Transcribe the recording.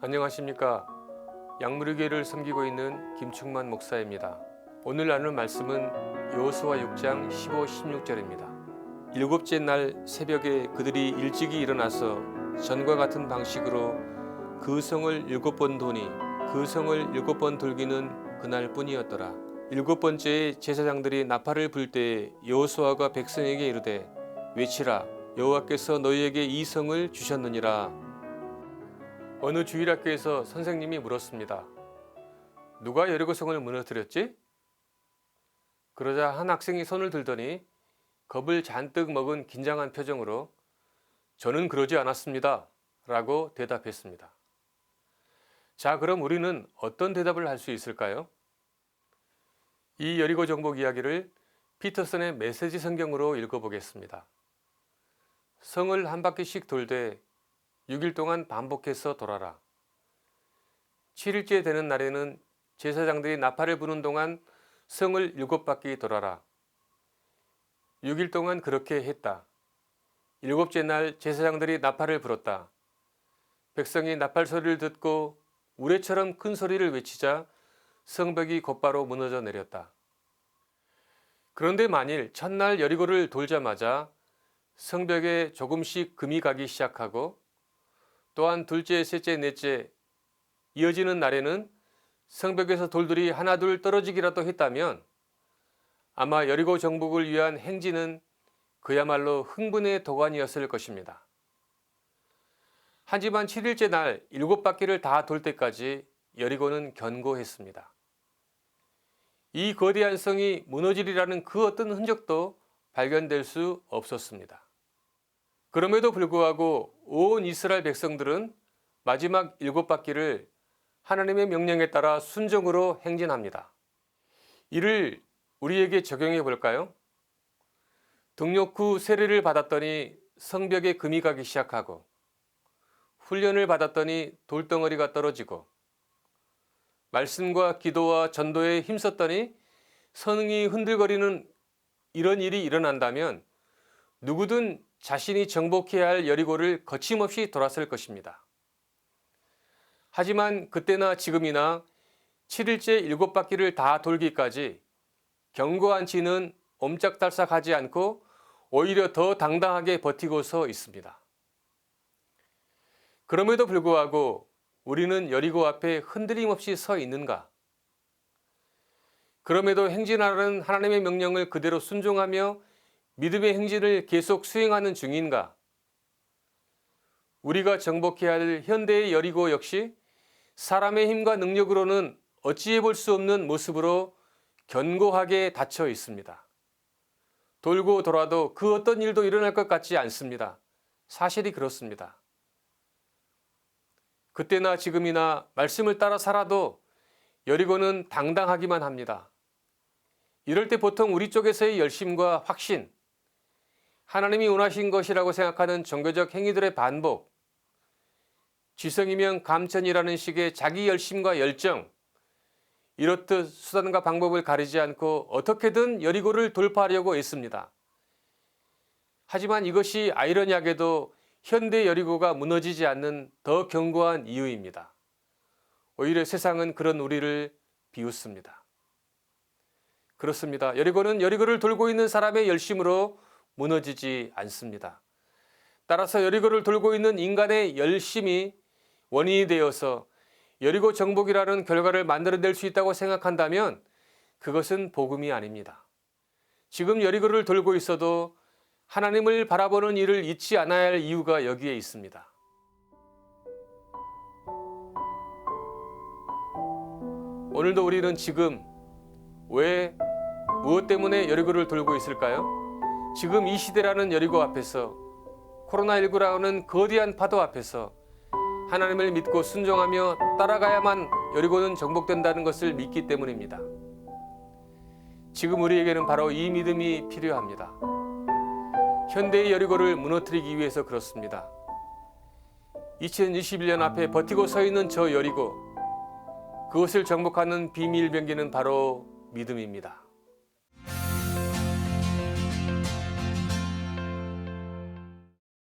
안녕하십니까. 양무리교회를 섬기고 있는 김충만 목사입니다. 오늘 나눌 말씀은 여호수아 6장 15, 16절입니다. 일곱째 날 새벽에 그들이 일찍이 일어나서 전과 같은 방식으로 그 성을 7번 도니 그 성을 7번 돌기는 그날 뿐이었더라. 7번째에 제사장들이 나팔을 불 때에 여호수아가 백성에게 이르되 외치라 여호와께서 너희에게 이 성을 주셨느니라. 어느 주일학교에서 선생님이 물었습니다. 누가 여리고성을 무너뜨렸지? 그러자 한 학생이 손을 들더니 겁을 잔뜩 먹은 긴장한 표정으로 저는 그러지 않았습니다 라고 대답했습니다. 자, 그럼 우리는 어떤 대답을 할 수 있을까요? 이 여리고 정복 이야기를 피터슨의 메시지 성경으로 읽어보겠습니다. 성을 한 바퀴씩 돌되 6일 동안 반복해서 돌아라. 7일째 되는 날에는 제사장들이 나팔을 부는 동안 성을 7바퀴 돌아라. 6일 동안 그렇게 했다. 7째 날 제사장들이 나팔을 불었다. 백성이 나팔 소리를 듣고 우레처럼 큰 소리를 외치자 성벽이 곧바로 무너져 내렸다. 그런데 만일 첫날 여리고를 돌자마자 성벽에 조금씩 금이 가기 시작하고 또한 둘째, 셋째, 넷째 이어지는 날에는 성벽에서 돌들이 하나둘 떨어지기라도 했다면 아마 여리고 정복을 위한 행진은 그야말로 흥분의 도가니였을 것입니다. 하지만 7일째 날 7바퀴를 다 돌 때까지 여리고는 견고했습니다. 이 거대한 성이 무너지리라는 그 어떤 흔적도 발견될 수 없었습니다. 그럼에도 불구하고 온 이스라엘 백성들은 마지막 7바퀴를 하나님의 명령에 따라 순종으로 행진합니다. 이를 우리에게 적용해 볼까요? 등록 후 세례를 받았더니 성벽에 금이 가기 시작하고 훈련을 받았더니 돌덩어리가 떨어지고 말씀과 기도와 전도에 힘썼더니 성이 흔들거리는 이런 일이 일어난다면 누구든 자신이 정복해야 할 여리고를 거침없이 돌았을 것입니다. 하지만 그때나 지금이나 7일째 7바퀴를 다 돌기까지 견고한 진은 옴짝달싹하지 않고 오히려 더 당당하게 버티고 서 있습니다. 그럼에도 불구하고 우리는 여리고 앞에 흔들림 없이 서 있는가? 그럼에도 행진하라는 하나님의 명령을 그대로 순종하며 믿음의 행진을 계속 수행하는 중인가? 우리가 정복해야 할 현대의 여리고 역시 사람의 힘과 능력으로는 어찌해 볼 수 없는 모습으로 견고하게 닫혀 있습니다. 돌고 돌아도 그 어떤 일도 일어날 것 같지 않습니다. 사실이 그렇습니다. 그때나 지금이나 말씀을 따라 살아도 여리고는 당당하기만 합니다. 이럴 때 보통 우리 쪽에서의 열심과 확신, 하나님이 원하신 것이라고 생각하는 종교적 행위들의 반복, 지성이면 감천이라는 식의 자기 열심과 열정, 이렇듯 수단과 방법을 가리지 않고 어떻게든 여리고를 돌파하려고 애씁니다. 하지만 이것이 아이러니하게도 현대 여리고가 무너지지 않는 더 견고한 이유입니다. 오히려 세상은 그런 우리를 비웃습니다. 그렇습니다. 여리고는 여리고를 돌고 있는 사람의 열심으로 무너지지 않습니다. 따라서 여리고를 돌고 있는 인간의 열심이 원인이 되어서 여리고 정복이라는 결과를 만들어낼 수 있다고 생각한다면 그것은 복음이 아닙니다. 지금 여리고를 돌고 있어도 하나님을 바라보는 일을 잊지 않아야 할 이유가 여기에 있습니다. 오늘도 우리는 지금 왜 무엇 때문에 여리고를 돌고 있을까요? 지금 이 시대라는 여리고 앞에서 코로나19라는 거대한 파도 앞에서 하나님을 믿고 순종하며 따라가야만 여리고는 정복된다는 것을 믿기 때문입니다. 지금 우리에게는 바로 이 믿음이 필요합니다. 현대의 여리고를 무너뜨리기 위해서 그렇습니다. 2021년 앞에 버티고 서 있는 저 여리고, 그것을 정복하는 비밀 병기는 바로 믿음입니다.